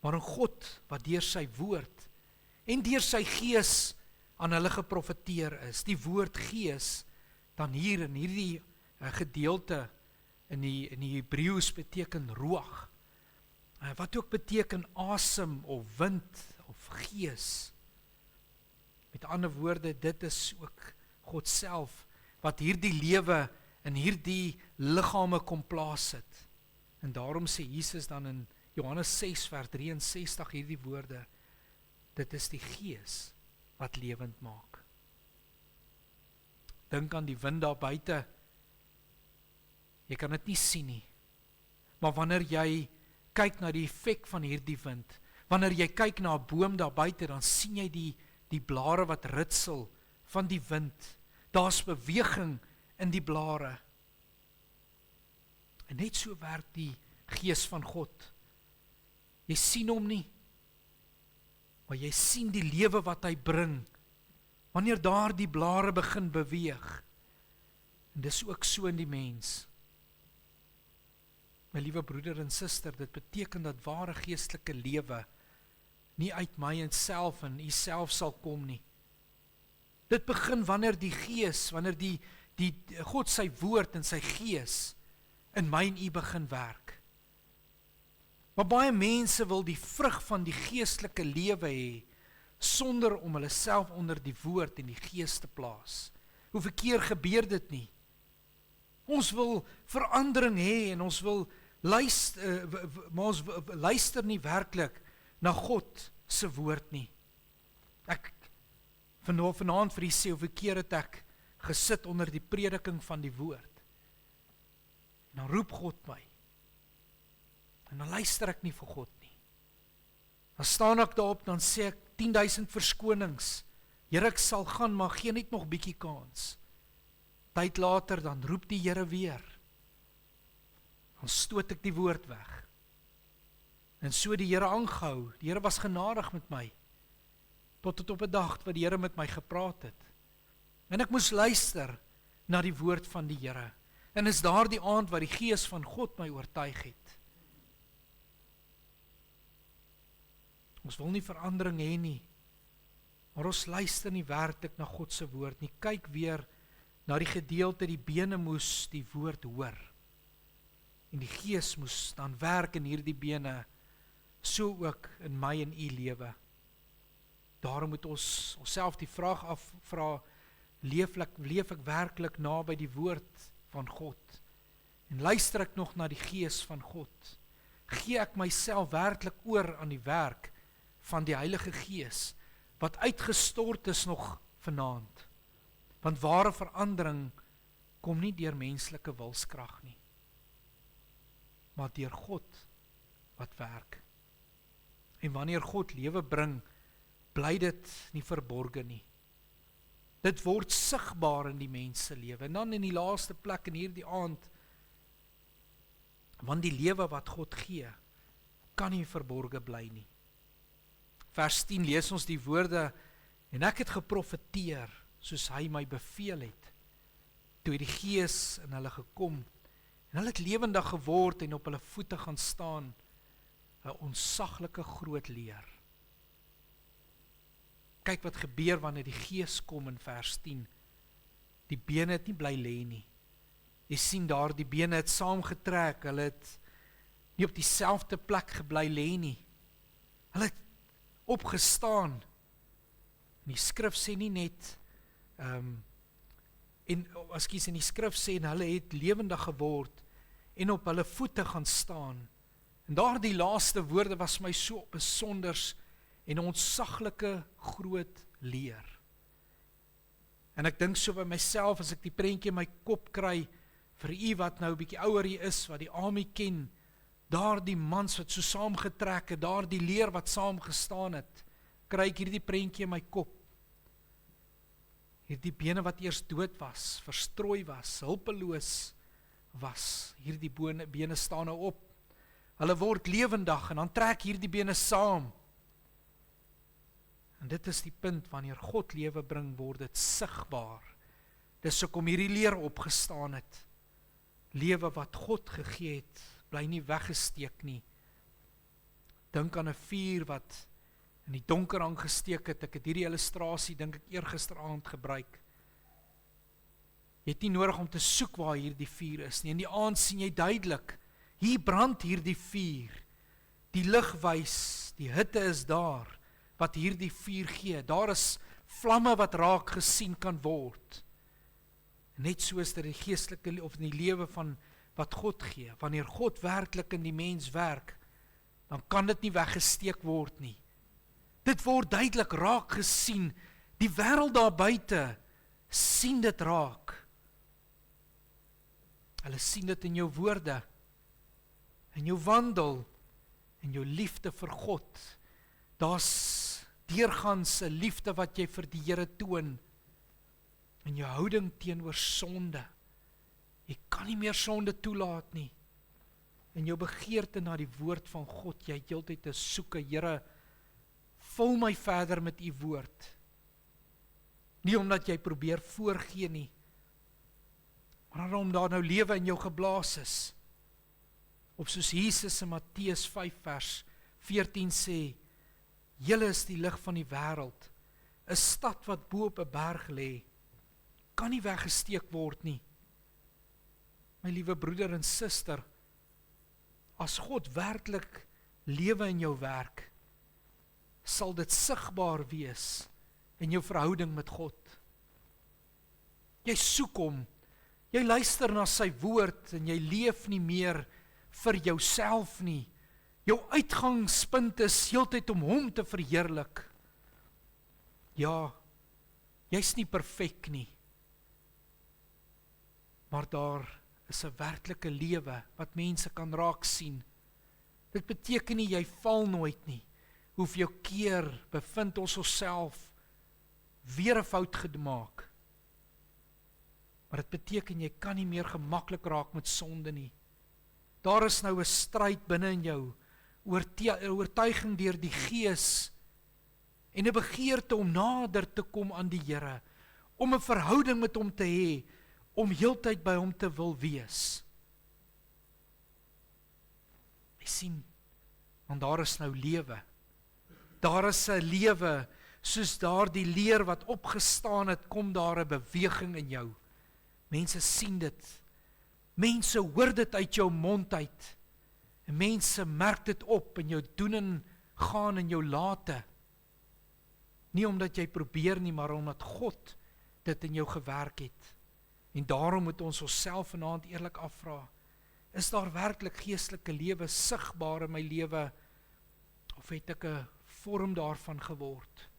maar in God wat deur sy woord en deur sy gees aan hulle geprofeteer is. Die woord gees, dan hier in hierdie gedeelte in die Hebreëus beteken ruach, wat ook beteken asem of wind of gees. Met ander woorde, dit is ook God self wat hierdie lewe in hierdie liggame kom plaas het. En daarom sê Jesus dan in Johannes 6 vers 63 hierdie woorde, dit is die gees wat lewend maak. Dink aan die wind daar buite. Jy kan dit nie sien nie. Maar wanneer jy kyk na die effek van hierdie wind, wanneer jy kyk na 'n boom daar buite, dan sien jy die blare wat ritsel van die wind. Daar's beweging in die blare. En net so werk die gees van God. Jy sien hom nie, maar jy sien die lewe wat hy bring, wanneer daar die blare begin beweeg. En dis ook so in die mens. My liewe broeder en suster, dit beteken dat ware geestelike lewe nie uit my en self en u self sal kom nie. Dit begin wanneer die gees, wanneer die God sy woord en sy gees in my en u begin werk. Maar baie mense wil die vrug van die geestelike lewe hê, sonder om hulle self onder die woord en die gees te plaas. Hoeveel keer gebeur dit nie? Ons wil verandering hê en ons wil luister, maar ons luister nie werklik na God se woord nie. Ek vanaand vir u sê, hoeveel keer het ek gesit onder die prediking van die woord. En dan roep God my. En dan luister ek nie vir God nie. Dan staan ek daarop, dan sê ek 10.000 verskonings. Here, ek sal gaan, maar gee net nog bietjie kans. Tyd later, dan roep die Here weer. Dan stoot ek die woord weg. En so die Here aangehou. Die Here was genadig met my. Tot op 'n dag wat die Here met my gepraat het. En ek moes luister na die woord van die Here. En is daar die aand wat die Gees van God my oortuig het. Ons wil nie verandering hê nie, maar ons luister nie werklik na God se woord nie. Kyk weer na die gedeelte, die bene moes die woord hoor. En die Gees moes dan werk in hierdie bene so ook in my en u lewe. Daarom moet ons onsself die vraag afvra, leef ek werklik naby die woord van God? En luister ek nog na die gees van God? Gee ek myself werklik oor aan die werk van die Heilige Gees, wat uitgestort is nog vanaand? Want ware verandering kom nie deur menslike wilskrag nie, maar deur God wat werk. En wanneer God lewe bring, bly dit nie verborge nie. Dit word sigbaar in die mens se lewe. En dan in die laaste plek in hierdie aand, want die lewe wat God gee, kan nie verborge bly nie. Vers 10 lees ons die woorde, en ek het geprofeteer, soos hy my beveel het, toe het die Gees in hulle gekom, en hulle het lewendig geword en op hulle voete gaan staan, 'n onsaglike groot leer. Kyk wat gebeur wanneer die Gees kom in vers 10. Die bene het nie bly lê nie. Jy sien daar, die bene het saamgetrek, hulle het nie op dieselfde plek gebly lê nie. Hulle het opgestaan. En die skrif sê nie net, in die skrif sê, en hulle het lewendig geword, en op hulle voete gaan staan. En daar die laaste woorde was my so besonders, en ontsaglike groot leer. En ek dink so by myself, as ek die prentjie in my kop kry, vir u wat nou 'n bietjie ouer hier is, wat die Ami ken, daar die mans wat so saamgetrek het, daar die leer wat saam gestaan het, kry ek hierdie prentjie in my kop. Hierdie bene wat eers dood was, verstrooi was, hulpeloos was, hierdie bene staan nou op. Hulle word lewendig, en dan trek hierdie bene saam. En dit is die punt, wanneer God lewe bring, word dit sigbaar. Dis hoekom hierdie leer opgestaan het. Lewe wat God gegee het, bly nie weggesteek nie. Dink aan 'n vuur wat in die donker aangesteek het. Ek het hierdie illustrasie, dink ek, eergisteraand gebruik. Jy het nie nodig om te soek waar hierdie vuur is nie. In die aand sien jy duidelik, hier brand hierdie vuur. Die lig wys, die hitte is daar, wat hierdie vuur gee. Daar is vlamme wat raak gesien kan word. Net soos dit die geestelike of in die lewe van wat God gee. Wanneer God werklik in die mens werk, dan kan dit nie weggesteek word nie. Dit word duidelik raak gesien. Die wêreld daar buite sien dit raak. Hulle sien dit in jou woorde, in jou wandel, in jou liefde vir God. Daar's deurgangs 'n liefde wat jy vir die Here toon, in jou houding teenoor sonde. Jy kan nie meer sonde toelaat nie. In jou begeerte na die woord van God, jy het heeltyd te soek, Here, vul my verder met u woord. Nie omdat jy probeer voorgee nie, maar omdat daar nou lewe in jou geblaas is. Of soos Jesus in Matteus 5 vers 14 sê, julle is die lig van die wêreld. 'n Stad wat bo op 'n berg lê, kan nie weggesteek word nie. My liewe broeder en suster, as God werklik lewe in jou werk, sal dit sigbaar wees in jou verhouding met God. Jy soek hom, jy luister na sy woord en jy leef nie meer vir jouself nie. Jou uitgangspunt is heeltyd om hom te verheerlik. Ja, jy's nie perfek nie, maar daar is 'n werklike lewe wat mense kan raak sien. Dit beteken nie jy val nooit nie. Hoeveel keer bevind ons onsself weer 'n fout gemaak. Maar dit beteken jy kan nie meer gemaklik raak met sonde nie. Daar is nou 'n stryd binne in jou, oortuiging deur die Gees en 'n begeerte om nader te kom aan die Here, om 'n verhouding met hom te hê, om heeltyd by hom te wil wees. Jy sien, want daar is nou lewe. Daar is 'n lewe, soos daar die leer wat opgestaan het, kom daar 'n beweging in jou. Mense sien dit. Mense hoor dit uit jou mond uit. En mense merk dit op in jou doen en gaan en jou late. Nie omdat jy probeer nie, maar omdat God dit in jou gewerk het. En daarom moet ons onsself vanaand eerlik afvra, is daar werklik geestelike lewe sigbaar in my lewe, of het ek 'n vorm daarvan geword?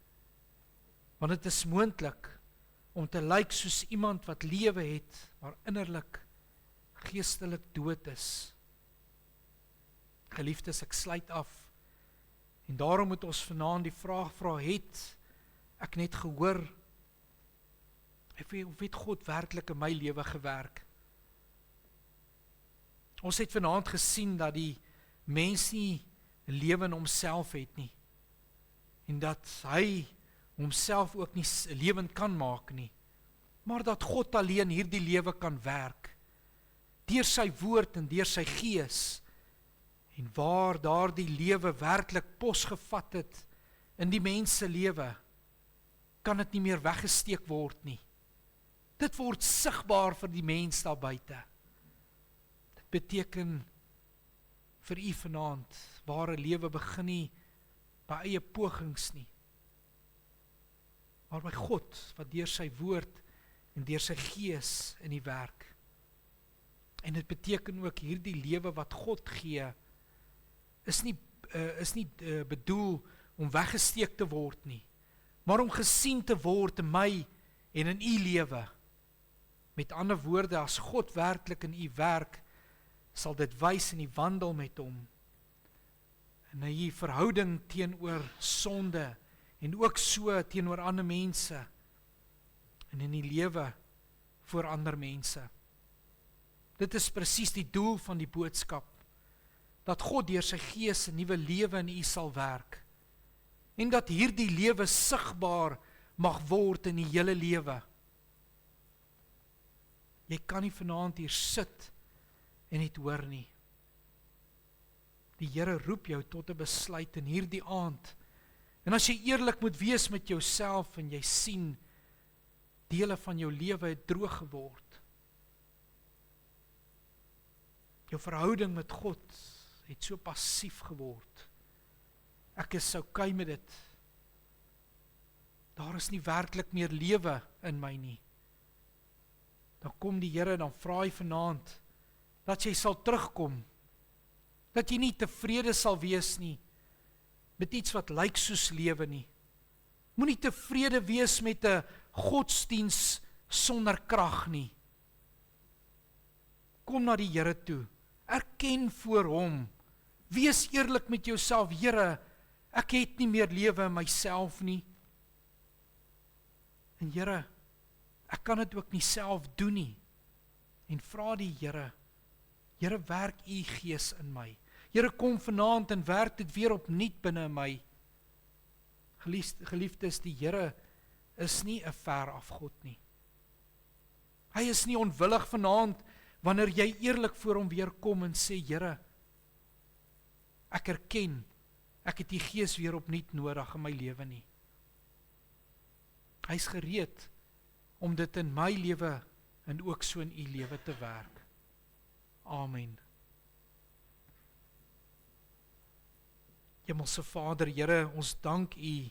Want dit is moontlik om te lyk soos iemand wat lewe het, maar innerlik geestelik dood is. Geliefdes, ek sluit af. En daarom moet ons vanaand die vraag vra, het ek net gehoor, of het God werklik in my lewe gewerk? Ons het vanaand gesien dat die mens nie lewe in homself het nie. En dat hy homself ook nie lewend kan maak nie. Maar dat God alleen hierdie lewe kan werk. Deur sy woord en deur sy gees. En waar daardie lewe werklik pos gevat het in die mens se lewe, kan dit nie meer weggesteek word nie. Dit word sigbaar vir die mens daar buite. Dit beteken vir u vanaand, ware lewe begin nie by eie pogings nie, maar by God, wat deur sy woord en deur sy gees in die werk. En dit beteken ook hierdie lewe wat God gee, is nie bedoel om weggesteek te word nie, maar om gesien te word in my en in u lewe. Met ander woorde, as God werklik in u werk, sal dit wys in die wandel met hom, en in die verhouding teenoor sonde, en ook so teenoor ander mense, en in die lewe voor ander mense. Dit is presies die doel van die boodskap, dat God deur sy gees 'n nuwe lewe in u sal werk, en dat hierdie lewe sigbaar mag word in die hele lewe. Jy kan nie vanaand hier sit en net hoor nie. Die Here roep jou tot 'n besluit in hierdie aand. En as jy eerlik moet wees met jouself en jy sien, dele van jou lewe het droog geword. Jou verhouding met God het so passief geword. Ek is okay met dit. Daar is nie werklik meer lewe in my nie. Dan kom die Here en dan vra hy vanaand, dat jy sal terugkom, dat jy nie tevrede sal wees nie, met iets wat lyk soos lewe nie. Moenie tevrede wees met 'n godsdiens sonder krag nie. Kom na die Here toe, erken voor hom, wees eerlik met jouself, Here, ek het nie meer lewe in myself nie. En Here, ek kan dit ook nie self doen nie. En vra die Here, Here, werk u gees in my. Here, kom vanaand en werk dit weer opnuut binne in my. Geliefdes, die Here is nie 'n ver af God nie. Hy is nie onwillig vanaand, wanneer jy eerlik voor hom weer kom en sê, Here, ek erken, ek het die gees weer opnuut nodig in my lewe nie. Hy is gereed om dit in my lewe en ook so in u lewe te werk. Amen. Hemelse Vader, Here, ons dank u,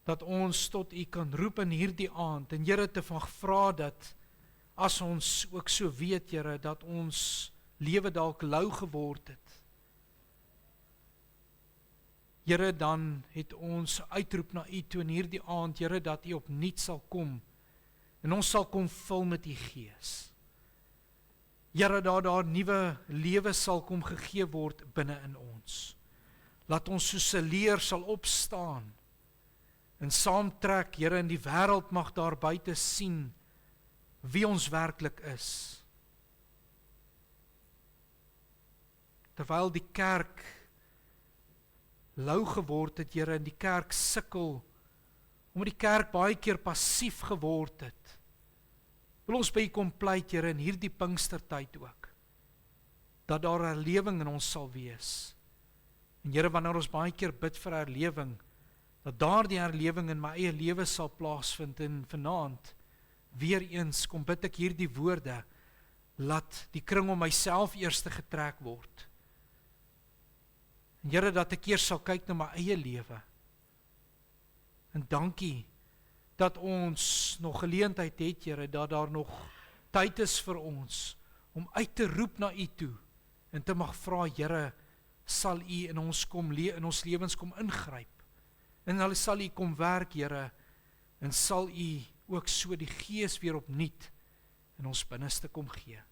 dat ons tot u kan roep in hierdie aand, en Here, te mag vra dat, as ons ook so weet, Here, dat ons lewe dalk lou geword het. Here, dan het ons uitroep na u toe in hierdie aand, Here, dat u opnuut sal kom, en ons sal kom vul met u gees. Here, dat daar nuwe lewe sal kom gegee word binne in ons. Laat ons soos 'n leer sal opstaan, en saamtrek, Here, in die wêreld mag daar buite sien, wie ons werklik is. Terwyl die kerk lou geword het, Here, en die kerk sukkel, omdat die kerk baie keer passief geword het, wil ons by u kom pleit, Here, in hierdie Pinkstertyd ook, dat daar herlewing in ons sal wees. En Here, wanneer ons baie keer bid vir herlewing, dat daar die herlewing in my eie lewe sal plaasvind, en vanaand, weer eens, kom bid ek hierdie woorde, laat die kring om myself eers getrek word. En Here, dat ek eers sal kyk na my eie lewe. En dankie dat ons nog geleentheid het, Here, dat daar nog tyd is vir ons om uit te roep na U toe en te mag vra, Here, sal U in ons lewens kom ingryp. En dan sal U kom werk, Here, en sal U ook so die Gees weer opnuut in ons binneste kom gee.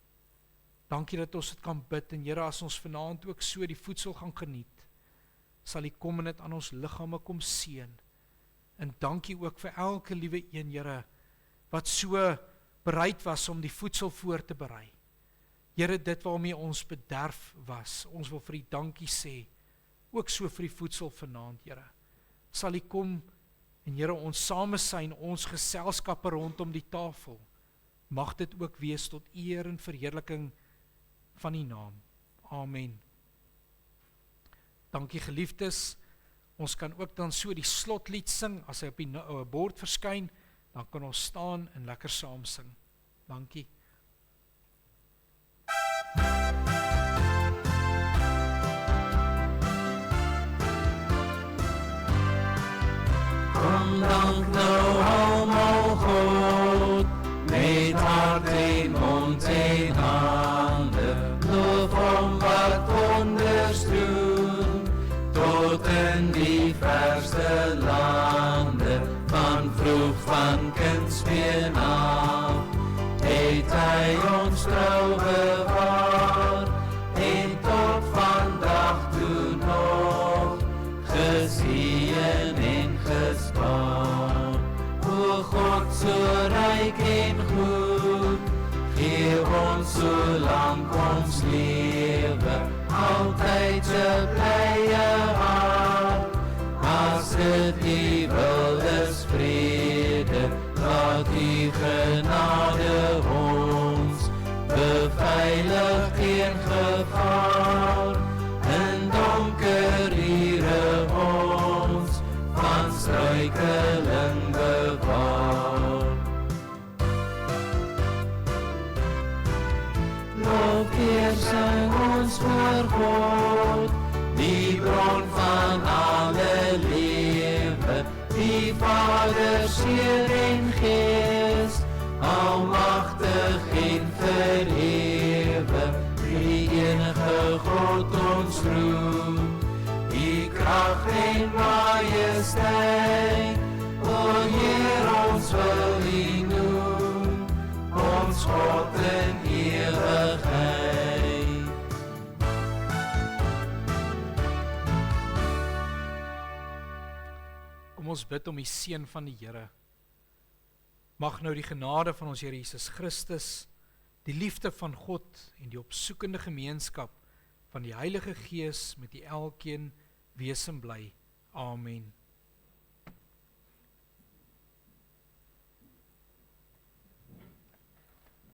Dankie dat ons dit kan bid, en Here, as ons vanaand ook so die voedsel gaan geniet, sal U kom en dit aan ons liggame kom seën. En dankie ook vir elke liewe een, Here, wat so bereid was om die voedsel voor te berei. Here, dit waarmee ons bederf was, ons wil vir U dankie sê, ook so vir die voedsel vanaand, Here. Sal U kom, en Here, ons samesyn, ons geselskappe rondom die tafel, mag dit ook wees tot eer en verheerliking van U naam. Amen. Dankie geliefdes, ons kan ook dan so die slotlied sing, as hy op die bord verskyn, dan kan ons staan en lekker saam sing. Dankie. Kom dank nou almal God, met hart en mond en hande, loof hom wat wonders doen, tot in die verste lande, van vroeg van kindsbeen af, het hy ons trou bewaar, en tot vandag toe nog, geseën en gespaar. O God, so ryk en goed, gee ons so lang ons lewe, altyd 'n blye hart, as dit U wil is vrede, laat U genade ons beveilig teen gevaar, in donker ure ons van struikeling bewaar. Lofeer sing ons voor God, die bron van alle lewe, die Vader, Seun en Gees, almagtig en verhewe, die enige God ons roem, die krag en majesteit, o Heer, ons wil U noem, ons God in ewigheid. Kom ons bid om die seën van die Here. Mag nou die genade van ons Here Jesus Christus, die liefde van God en die opsoekende gemeenskap van die Heilige Gees met die elkeen wees en bly. Amen.